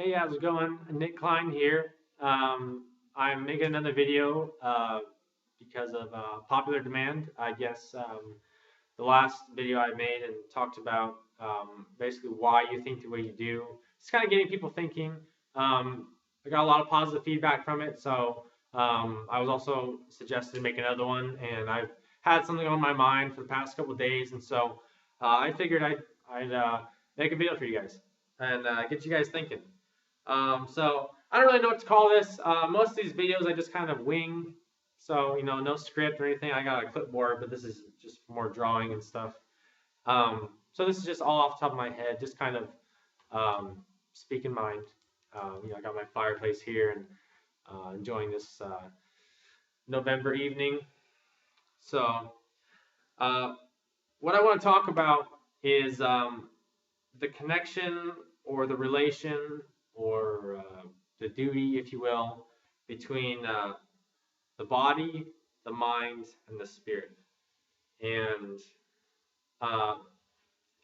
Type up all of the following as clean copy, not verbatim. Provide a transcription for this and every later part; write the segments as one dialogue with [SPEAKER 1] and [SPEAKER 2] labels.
[SPEAKER 1] Hey, how's it going? Nick Klein here. I'm making another video because of popular demand. I guess the last video I made and talked about basically why you think the way you do. It's kind of getting people thinking. I got a lot of positive feedback from it, so I was also suggested to make another one, and I've had something on my mind for the past couple of days, and so I figured I'd make a video for you guys and get you guys thinking. So I don't really know what to call this. Most of these videos I just kind of wing. So, no script or anything. I got a clipboard, but this is just more drawing and stuff. So this is just all off the top of my head, just kind of speak in mind. I got my fireplace here and enjoying this November evening. So uh, what I want to talk about is the connection or the relation or the duty, if you will, between the body, the mind, and the spirit. And uh,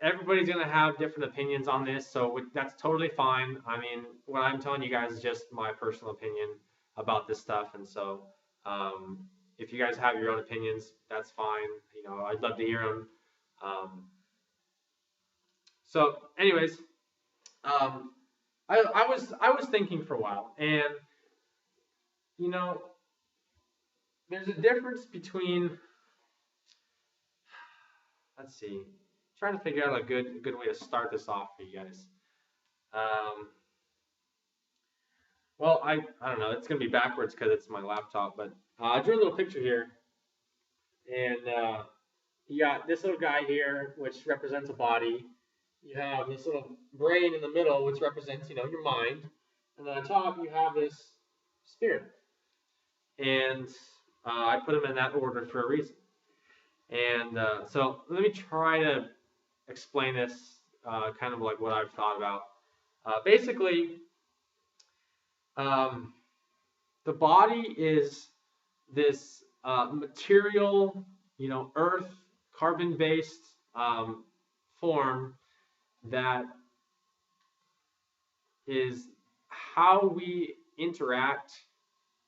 [SPEAKER 1] everybody's going to have different opinions on this, so that's totally fine. I mean, what I'm telling you guys is just my personal opinion about this stuff. And so if you guys have your own opinions, that's fine. I'd love to hear them. Um, anyways, um, I was thinking for a while, and you know, there's a difference between. Let's see, trying to figure out a good way to start this off for you guys. Um, well, I don't know. It's gonna be backwards because it's my laptop, but I drew a little picture here, and you got this little guy here, which represents a body. You have this little brain in the middle, which represents, your mind, and then on top you have this spirit. And I put them in that order for a reason. And so let me try to explain this kind of like what I've thought about. Basically, the body is this material, earth, carbon-based form that is how we interact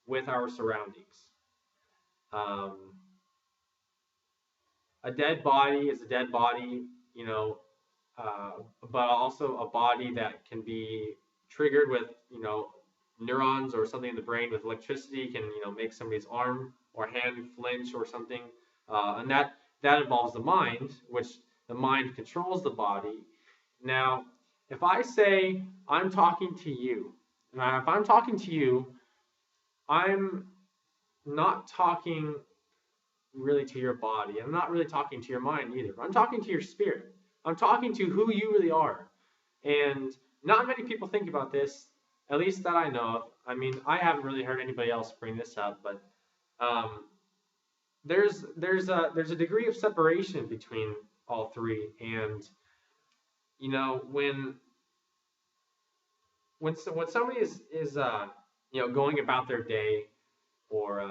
[SPEAKER 1] with our surroundings. Um, a dead body is a dead body, but also a body that can be triggered with, neurons or something in the brain with electricity can, make somebody's arm or hand flinch or something, and that involves the mind, which the mind controls the body. Now, if I say I'm talking to you, if I'm talking to you, I'm not talking really to your body. I'm not really talking to your mind either. I'm talking to your spirit. I'm talking to who you really are. And not many people think about this, at least that I know of. I mean, I haven't really heard anybody else bring this up, but there's a degree of separation between all three. And when somebody is going about their day, or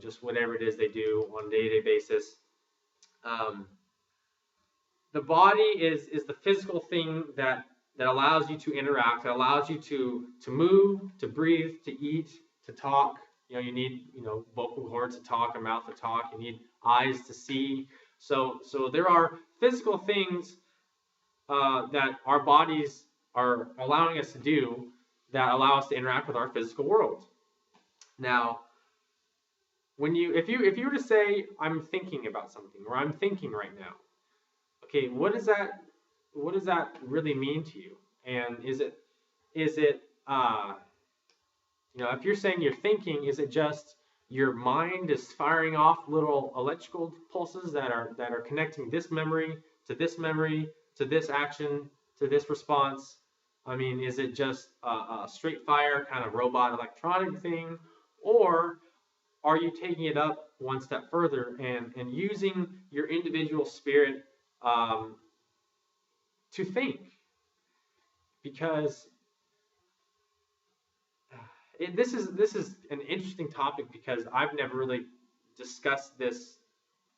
[SPEAKER 1] just whatever it is they do on a day-to-day basis. The body is the physical thing that allows you to interact, that allows you to move, to breathe, to eat, to talk. You need vocal cords to talk, a mouth to talk. You need eyes to see. So there are physical things that our bodies are allowing us to do that allow us to interact with our physical world. Now, if you were to say I'm thinking about something, or I'm thinking right now, okay, what does that really mean to you? And is it if you're saying you're thinking, is it just your mind is firing off little electrical pulses that are connecting this memory to this memory to this action to this response? I mean, is it just a straight fire kind of robot electronic thing, or are you taking it up one step further and using your individual spirit to think? Because this is an interesting topic, because I've never really discussed this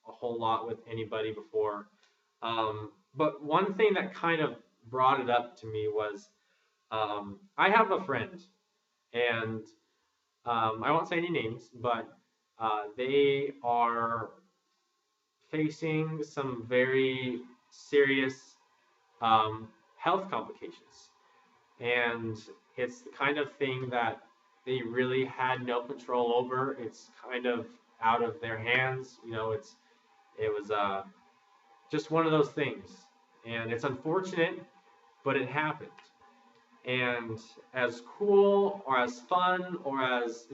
[SPEAKER 1] a whole lot with anybody before. But one thing that kind of brought it up to me was I have a friend, and I won't say any names, but they are facing some very serious um, health complications. And it's the kind of thing that they really had no control over. It's kind of out of their hands. It was just one of those things, and it's unfortunate, but it happened. And as cool or as fun or as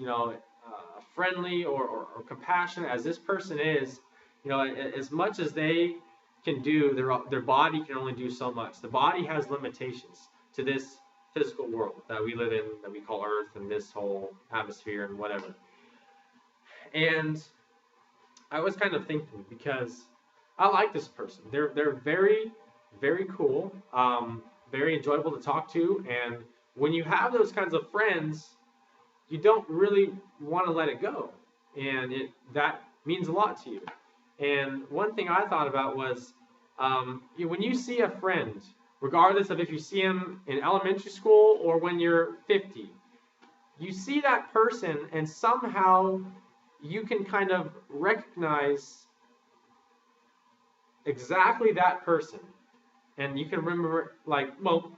[SPEAKER 1] friendly or compassionate as this person is, as much as they can do, their body can only do so much. The body has limitations to this physical world that we live in, that we call Earth, and this whole atmosphere and whatever. And I was kind of thinking, because I like this person. They're very, very cool, very enjoyable to talk to, and when you have those kinds of friends, you don't really want to let it go, and that means a lot to you. And one thing I thought about was, when you see a friend, regardless of if you see him in elementary school or when you're 50, you see that person, and somehow you can kind of recognize exactly that person, and you can remember, like, well,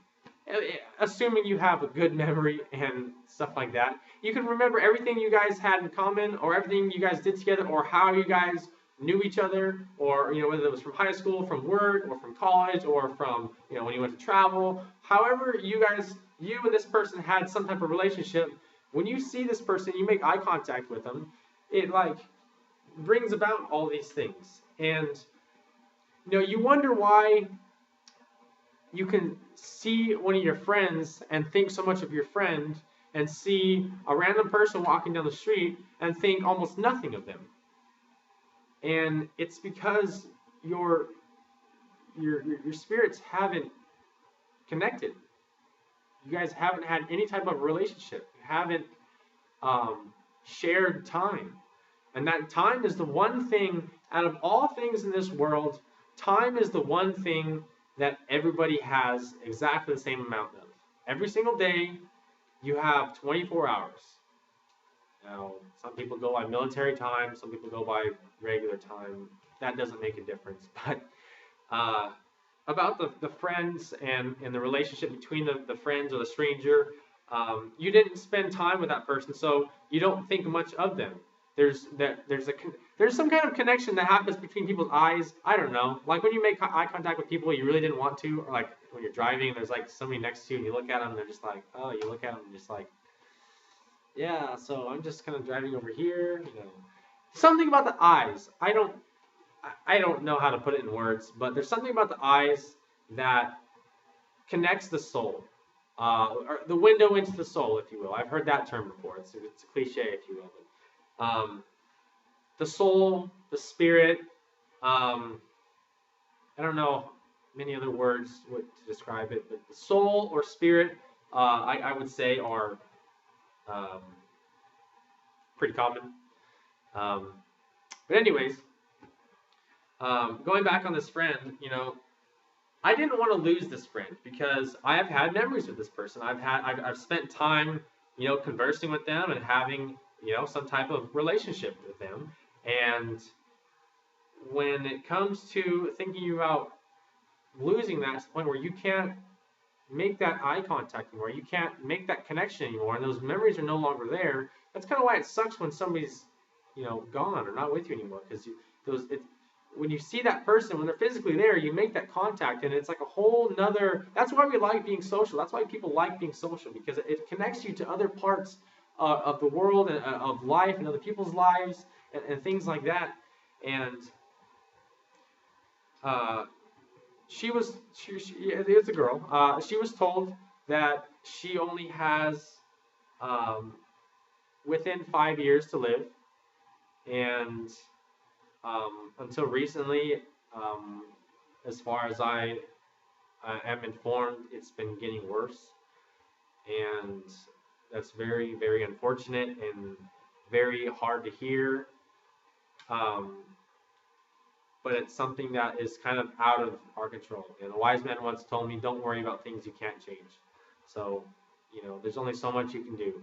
[SPEAKER 1] assuming you have a good memory and stuff like that, you can remember everything you guys had in common, or everything you guys did together, or how you guys knew each other, or whether it was from high school, from work, or from college, or from when you went to travel. However, you and this person had some type of relationship. When you see this person, you make eye contact with them. It like brings about all these things, and you wonder why you can see one of your friends and think so much of your friend, and see a random person walking down the street and think almost nothing of them. And it's because your spirits haven't connected. You guys haven't had any type of relationship. You haven't shared time. And that time is the one thing, out of all things in this world, time is the one thing that everybody has exactly the same amount of. Every single day, you have 24 hours. Now, some people go by military time, some people go by regular time. That doesn't make a difference. But uh, about the friends and the relationship between the friends or the stranger, you didn't spend time with that person, so you don't think much of them. There's some kind of connection that happens between people's eyes. I don't know, like when you make eye contact with people you really didn't want to, or like when you're driving and there's like somebody next to you and you look at them and they're just like, oh, you look at them and just like, yeah, so I'm just kind of driving over here. Something about the eyes. I don't know how to put it in words, but there's something about the eyes that connects the soul, or the window into the soul, if you will. I've heard that term before. It's a cliche, if you will. But, the soul, the spirit. I don't know many other words to describe it, but the soul or spirit, I would say, are um, pretty common. But anyways, going back on this friend, I didn't want to lose this friend, because I have had memories with this person. I've spent time, conversing with them and having, some type of relationship with them. And when it comes to thinking about losing that, to the point where you can't make that eye contact anymore, you can't make that connection anymore, and those memories are no longer there. That's kind of why it sucks when somebody's, gone or not with you anymore, because when you see that person, when they're physically there, you make that contact, and it's like a whole nother. That's why we like being social. That's why people like being social, because it connects you to other parts of the world and of life and other people's lives, and things like that. And uh, it's a girl. She was told that she only has um, within 5 years to live, and until recently, um, as far as I am informed, it's been getting worse, and that's very, very unfortunate and very hard to hear. Um, but it's something that is kind of out of our control. And a wise man once told me, "Don't worry about things you can't change." So, there's only so much you can do.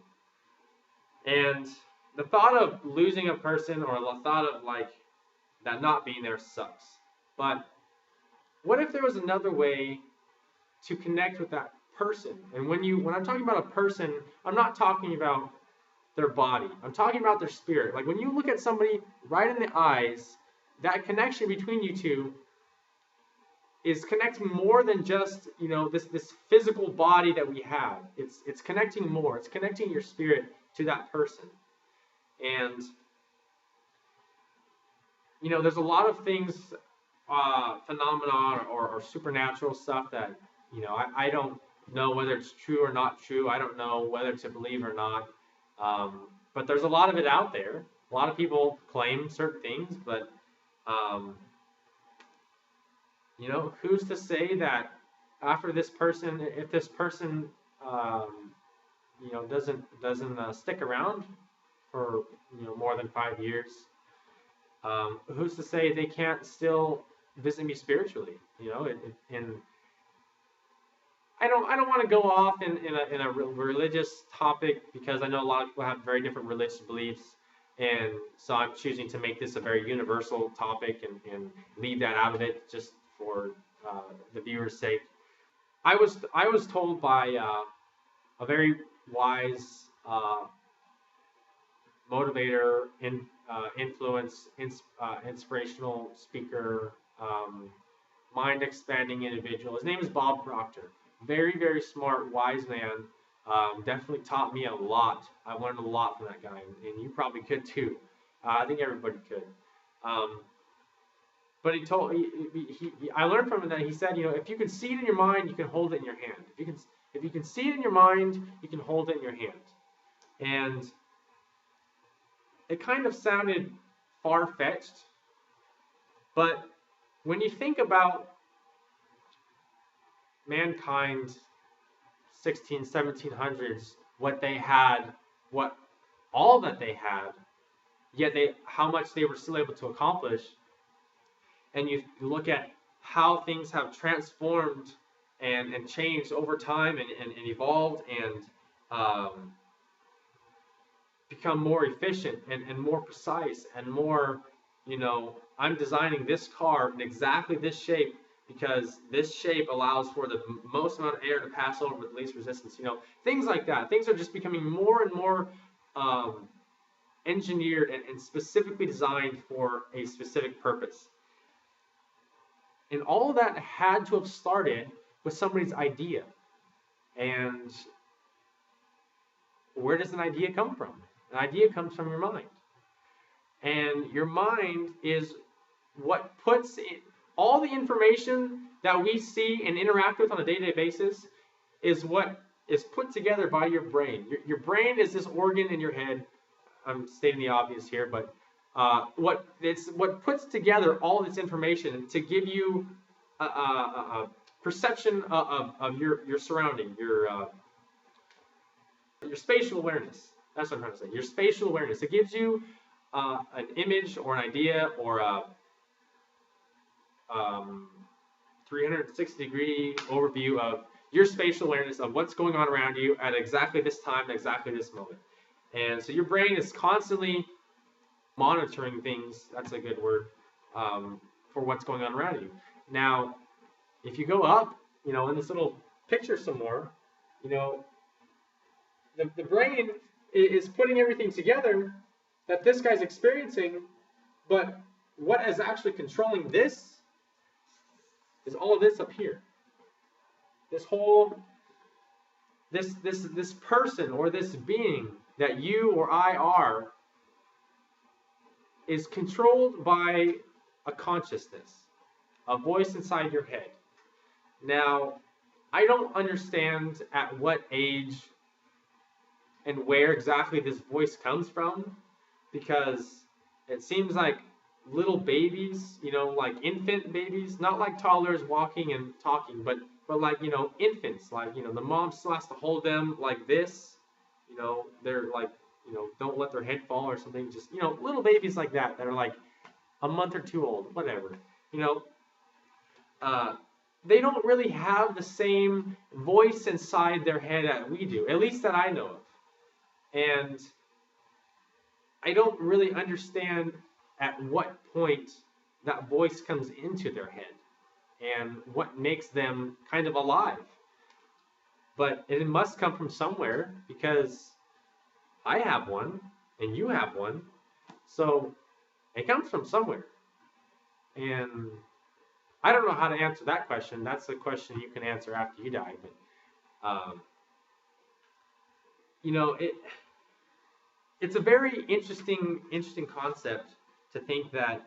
[SPEAKER 1] And the thought of losing a person, or the thought of like that not being there, sucks. But what if there was another way to connect with that person? And when I'm talking about a person, I'm not talking about their body. I'm talking about their spirit. Like when you look at somebody right in the eyes, that connection between you two is connecting more than just this physical body that we have. It's connecting more. It's connecting your spirit to that person. And there's a lot of things, phenomena or supernatural stuff that I don't know whether it's true or not true. I don't know whether to believe or not. But there's a lot of it out there. A lot of people claim certain things, but who's to say that after this person, if this person, doesn't stick around for more than 5 years, who's to say they can't still visit me spiritually? And I don't want to go off in a religious topic, because I know a lot of people have very different religious beliefs, and so I'm choosing to make this a very universal topic and leave that out of it just for the viewer's sake. I was told by a very wise motivator, inspirational speaker, mind expanding individual. His name is Bob Proctor. Very, very smart, wise man. Definitely taught me a lot. I learned a lot from that guy, and you probably could too. I think everybody could. But I learned from him that he said, if you can see it in your mind, you can hold it in your hand. If you can see it in your mind, you can hold it in your hand. And it kind of sounded far-fetched, but when you think about mankind, 1700s, what they had, all that they had, yet how much they were still able to accomplish, and you look at how things have transformed and changed over time and evolved and become more efficient and more precise and more, I'm designing this car in exactly this shape because this shape allows for the most amount of air to pass over with least resistance. Things like that. Things are just becoming more and more engineered and specifically designed for a specific purpose. And all of that had to have started with somebody's idea. And where does an idea come from? An idea comes from your mind. And your mind is what puts all the information that we see and interact with on a day-to-day basis is what is put together by your brain. Your brain is this organ in your head. I'm stating the obvious here, but what puts together all this information to give you a perception of your surrounding, your spatial awareness. That's what I'm trying to say. Your spatial awareness. It gives you an image or an idea or a 360-degree overview of your spatial awareness of what's going on around you at exactly this time, exactly this moment. And so your brain is constantly monitoring things, that's a good word, for what's going on around you. Now, if you go up, in this little picture some more, the brain is putting everything together that this guy's experiencing, but what is actually controlling this is all of this up here. This whole, this person or this being that you or I are is controlled by a consciousness, a voice inside your head. Now, I don't understand at what age and where exactly this voice comes from, because it seems like little babies, like infant babies, not like toddlers walking and talking, but like, infants, like, the mom still has to hold them like this, they're like, don't let their head fall or something, just, little babies like that are like a month or two old, whatever, they don't really have the same voice inside their head that we do, at least that I know of. And I don't really understand at what point that voice comes into their head and what makes them kind of alive. But it must come from somewhere, because I have one and you have one. So it comes from somewhere. And I don't know how to answer that question. That's a question you can answer after you die. But you know, it's a very interesting concept to think that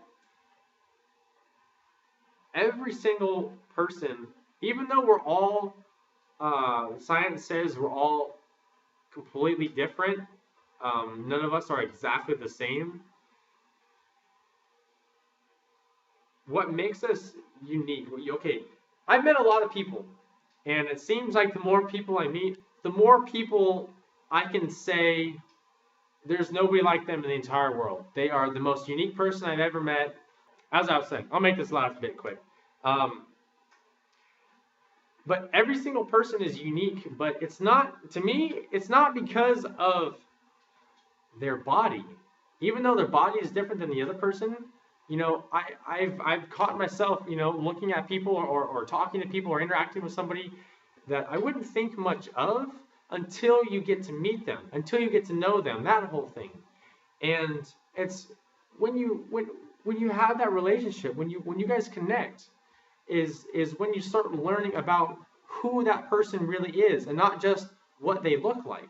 [SPEAKER 1] every single person, even though we're all science says we're all completely different, none of us are exactly the same. What makes us unique? Okay, I've met a lot of people, and it seems like the more people I meet, the more people I can say there's nobody like them in the entire world. They are the most unique person I've ever met. As I was saying, I'll make this last bit quick. But every single person is unique, but it's not, to me, it's not because of their body. Even though their body is different than the other person, you know, I've caught myself, you know, looking at people or talking to people or interacting with somebody that I wouldn't think much of until you get to meet them, until you get to know them, that whole thing. And it's when you have that relationship, when you guys connect, is when you start learning about who that person really is and not just what they look like.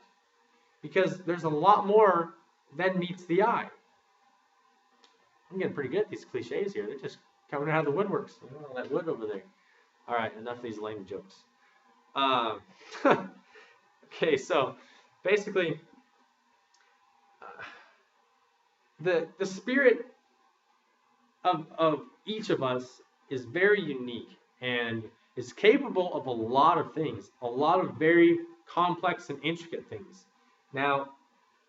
[SPEAKER 1] Because there's a lot more than meets the eye. I'm getting pretty good at these cliches here. They're just coming out of the woodworks. All that wood over there. All right, enough of these lame jokes. Okay, so basically, the spirit of each of us is very unique and is capable of a lot of things, a lot of very complex and intricate things. Now,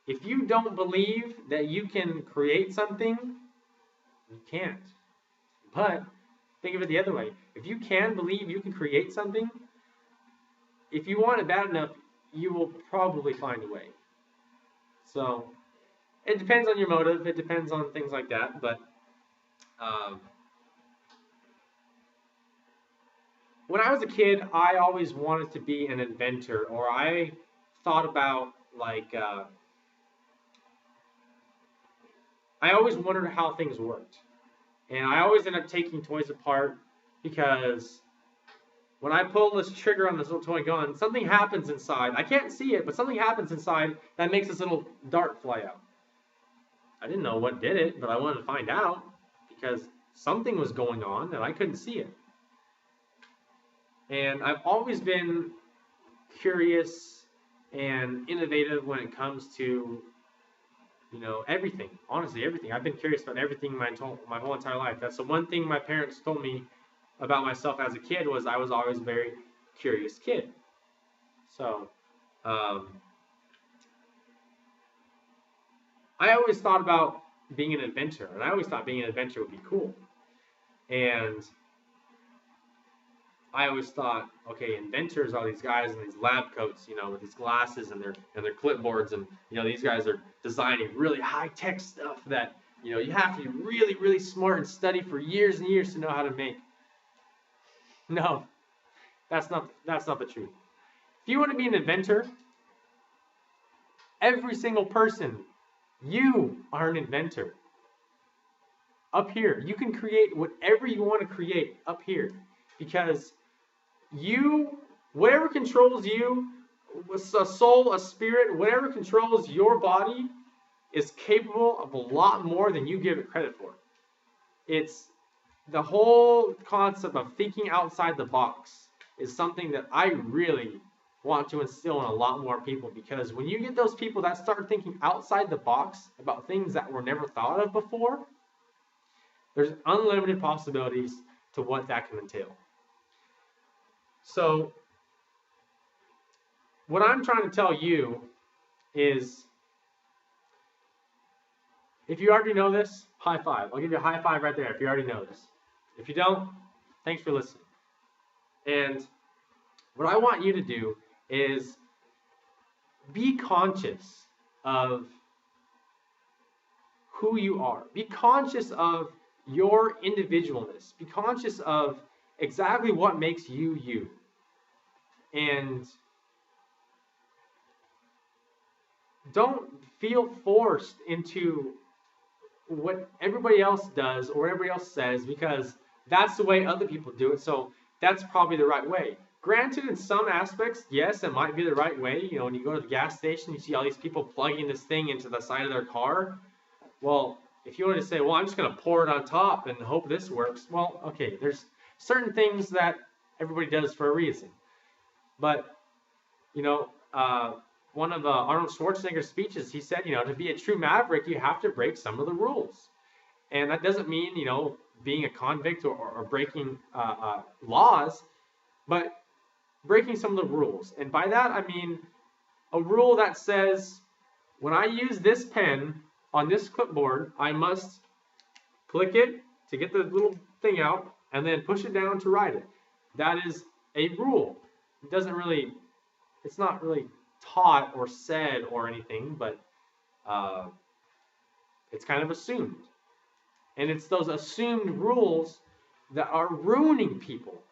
[SPEAKER 1] if you don't believe that you can create something, you can't. But think of it the other way. If you can believe you can create something, if you want it bad enough, you will probably find a way. So it depends on your motive. It depends on things like that. But when I was a kid, I always wanted to be an inventor, or I thought about like I always wondered how things worked. And I always end up taking toys apart because when I pull this trigger on this little toy gun, something happens inside. I can't see it, but something happens inside that makes this little dart fly out. I didn't know what did it, but I wanted to find out because something was going on and I couldn't see it. And I've always been curious and innovative when it comes to, you know, everything. Honestly, everything. I've been curious about everything my whole entire life. That's the one thing my parents told me about myself as a kid, was I was always a very curious kid. So, I always thought about being an inventor, and I always thought being an inventor would be cool. And I always thought, okay, inventors are these guys in these lab coats, you know, with these glasses and their clipboards, and you know, these guys are designing really high tech stuff that, you know, you have to be really, really smart and study for years and years to know how to make. No, that's not the truth. If you want to be an inventor, every single person, you are an inventor. Up here, you can create whatever you want to create up here, because you, whatever controls you, a soul, a spirit, whatever controls your body is capable of a lot more than you give it credit for. It's the whole concept of thinking outside the box is something that I really want to instill in a lot more people, because when you get those people that start thinking outside the box about things that were never thought of before, there's unlimited possibilities to what that can entail. So what I'm trying to tell you is, if you already know this, high five. I'll give you a high five right there if you already know this. If you don't, thanks for listening. And what I want you to do is be conscious of who you are. Be conscious of your individualness. Be conscious of exactly what makes you you. And don't feel forced into what everybody else does or everybody else says because that's the way other people do it. So that's probably the right way. Granted, in some aspects, yes, it might be the right way. You know, when you go to the gas station, you see all these people plugging this thing into the side of their car. Well, if you wanted to say, well, I'm just going to pour it on top and hope this works. Well, okay, there's certain things that everybody does for a reason. But, you know, one of Arnold Schwarzenegger's speeches, he said, you know, to be a true maverick, you have to break some of the rules. And that doesn't mean, you know, being a convict or breaking laws, but breaking some of the rules. And by that, I mean a rule that says, when I use this pen on this clipboard, I must click it to get the little thing out and then push it down to write it. That is a rule. It doesn't really, it's not really taught or said or anything, but it's kind of assumed. And it's those assumed rules that are ruining people.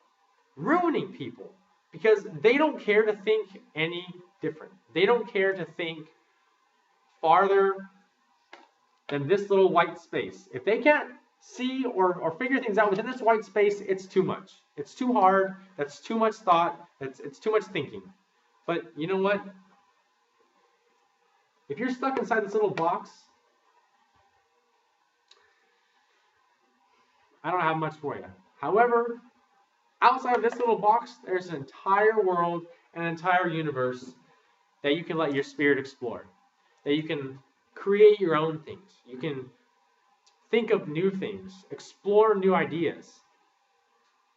[SPEAKER 1] Ruining people. Because they don't care to think any different. They don't care to think farther than this little white space. If they can't see or figure things out within this white space, it's too much. It's too hard. That's too much thought. It's too much thinking. But you know what? If you're stuck inside this little box, I don't have much for you. However, outside of this little box, there's an entire world, an entire universe that you can let your spirit explore. That you can create your own things. You can think of new things, explore new ideas.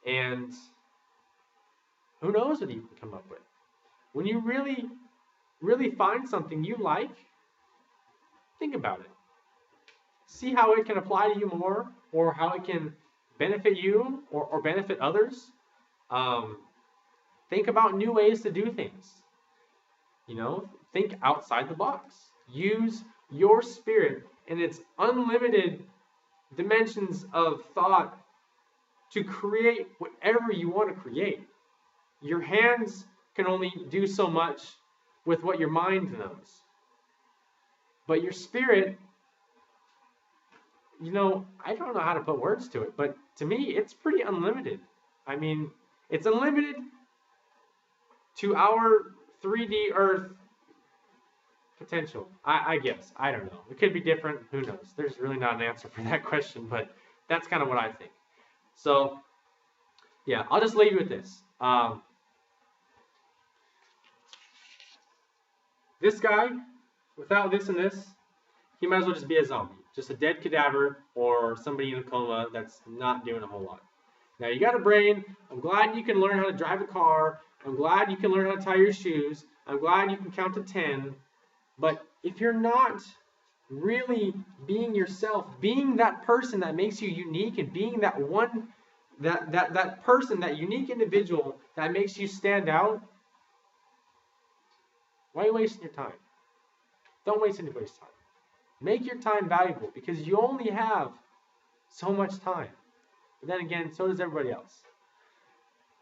[SPEAKER 1] And who knows what you can come up with. When you really, really find something you like, think about it. See how it can apply to you more, or how it can benefit you or benefit others. Think about new ways to do things. You know, think outside the box. Use your spirit and its unlimited dimensions of thought to create whatever you want to create. Your hands can only do so much with what your mind knows. But your spirit, you know, I don't know how to put words to it, but to me, it's pretty unlimited. I mean, it's unlimited to our 3D Earth potential. I guess. I don't know. It could be different. Who knows? There's really not an answer for that question, but that's kind of what I think. So, yeah, I'll just leave you with this. This guy, without this and this, he might as well just be a zombie. Just a dead cadaver or somebody in a coma that's not doing a whole lot. Now, you got a brain. I'm glad you can learn how to drive a car. I'm glad you can learn how to tie your shoes. I'm glad you can count to 10. But if you're not really being yourself, being that person that makes you unique and being that one, that person, that unique individual that makes you stand out, why are you wasting your time? Don't waste anybody's time. Make your time valuable because you only have so much time. But then again, so does everybody else.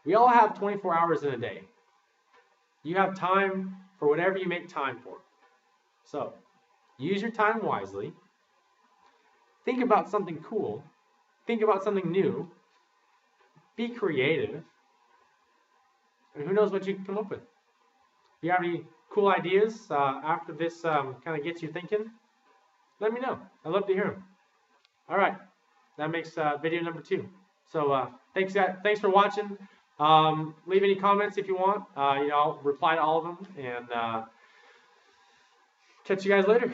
[SPEAKER 1] We all have 24 hours in a day. You have time for whatever you make time for. So, use your time wisely. Think about something cool. Think about something new. Be creative. And who knows what you can come up with. If you have any cool ideas after this kind of gets you thinking, let me know. I'd love to hear them. All right. That makes video number 2. So thanks for watching. Leave any comments if you want. I'll reply to all of them. And catch you guys later.